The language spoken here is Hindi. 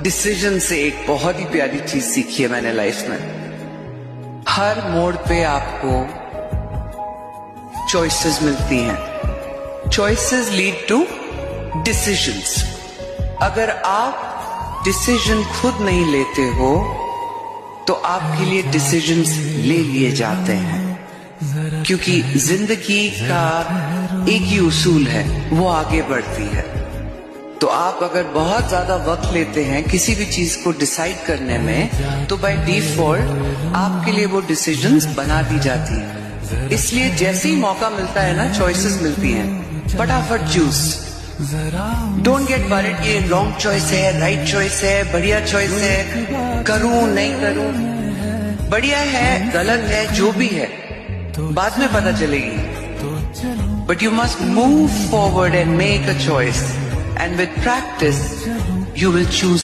डिसीजन से एक बहुत ही प्यारी चीज सीखी है मैंने लाइफ में। हर मोड़ पे आपको चॉइसेस मिलती हैं। Choices lead to decisions. अगर आप डिसीजन खुद नहीं लेते हो तो आपके लिए डिसीजंस ले लिए जाते हैं, क्योंकि जिंदगी का एक ही उसूल है, वो आगे बढ़ती है। तो आप अगर बहुत ज्यादा वक्त लेते हैं किसी भी चीज को डिसाइड करने में, तो बाय डिफॉल्ट आपके लिए वो डिसीजंस बना दी जाती है। इसलिए जैसे ही मौका मिलता है ना, चॉइसेस मिलती हैं, फटाफट चूज। डोंट गेट वरीड कि रॉन्ग चॉइस है, राइट चॉइस है, बढ़िया चॉइस है, करूं नहीं करूं। बढ़िया है, गलत है, जो भी है बाद में पता चलेगी। But you must move forward and make a choice, and with practice you will choose